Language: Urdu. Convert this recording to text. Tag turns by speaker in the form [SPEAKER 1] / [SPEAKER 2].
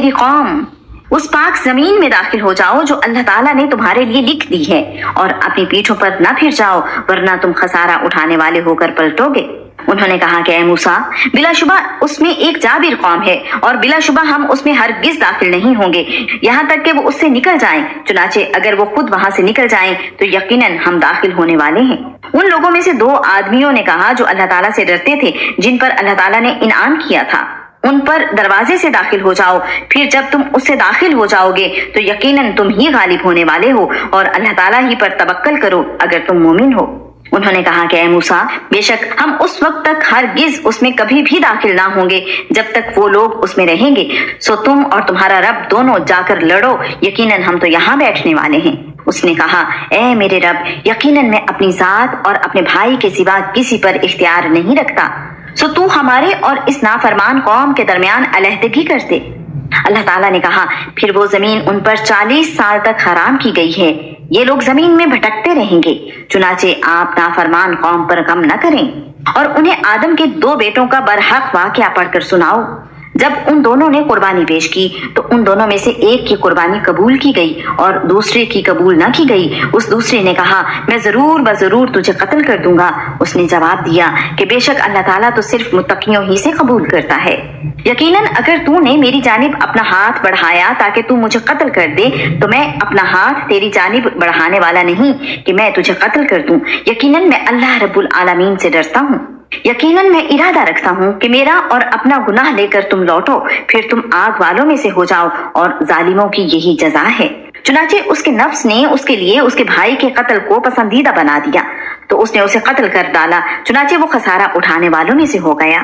[SPEAKER 1] میری قوم اس پاک زمین میں داخل ہو جاؤ جو اللہ تعالیٰ نے تمہارے لیے لکھ دی ہے، اور اپنی پیٹھوں پر نہ پھر جاؤ ورنہ تم خسارہ اٹھانے والے ہو کر پلٹو گے۔ انہوں نے کہا کہ اے موسیٰ، بلا شبہ اس میں ایک جابر قوم ہے، اور بلا شبہ ہم اس میں ہرگز داخل نہیں ہوں گے یہاں تک کہ وہ اس سے نکل جائیں، چنانچہ اگر وہ خود وہاں سے نکل جائیں تو یقیناً ہم داخل ہونے والے ہیں۔ ان لوگوں میں سے 2 آدمیوں نے کہا جو اللہ تعالیٰ سے ڈرتے تھے، جن پر اللہ تعالیٰ نے انعام کیا تھا، ان پر دروازے سے داخل ہو جاؤ، پھر جب تم اس سے داخل ہو جاؤ گے تو یقیناً تم ہی غالب ہونے والے ہو، اور اللہ تعالیٰ ہی پر توکل کرو اگر تم مومن ہو۔ انہوں نے کہا کہ اے موسیٰ، بے شک ہم اس وقت تک ہرگز اس میں کبھی بھی داخل نہ ہوں گے جب تک وہ لوگ اس میں رہیں گے، سو تم اور تمہارا رب دونوں جا کر لڑو، یقیناً ہم تو یہاں بیٹھنے والے ہیں۔ اس نے کہا اے میرے رب، یقیناً میں اپنی ذات اور اپنے بھائی کے سوا کسی پر اختیار نہیں رکھتا، سو تو ہمارے اور اس نافرمان قوم کے درمیان علیحدگی کر دے۔ اللہ تعالیٰ نے کہا پھر وہ زمین ان پر 40 سال تک حرام کی گئی ہے، یہ لوگ زمین میں بھٹکتے رہیں گے، چنانچہ آپ نافرمان قوم پر غم نہ کریں، اور انہیں آدم کے 2 بیٹوں کا برحق واقعہ پڑھ کر سناؤ۔ جب ان دونوں نے قربانی پیش کی تو ان دونوں میں سے ایک کی قربانی قبول کی گئی اور دوسرے کی قبول نہ کی گئی۔ اس دوسرے نے کہا میں ضرور تجھے قتل کر دوں گا۔ اس نے جواب دیا کہ بے شک اللہ تعالیٰ تو صرف متقیوں ہی سے قبول کرتا ہے۔ یقیناً اگر تو نے میری جانب اپنا ہاتھ بڑھایا تاکہ تو مجھے قتل کر دے تو میں اپنا ہاتھ تیری جانب بڑھانے والا نہیں کہ میں تجھے قتل کر دوں۔ یقیناً میں اللہ رب العالمین سے ڈرتا ہوں۔ یقیناً میں ارادہ رکھتا ہوں کہ میرا اور اپنا گناہ لے کر تم لوٹو، پھر تم آگ والوں میں سے ہو جاؤ، اور ظالموں کی یہی جزا ہے۔ چنانچہ اس کے نفس نے اس کے لیے اس کے بھائی کے قتل کو پسندیدہ بنا دیا، تو اس نے اسے قتل کر ڈالا، چنانچہ وہ خسارہ اٹھانے والوں میں سے ہو گیا۔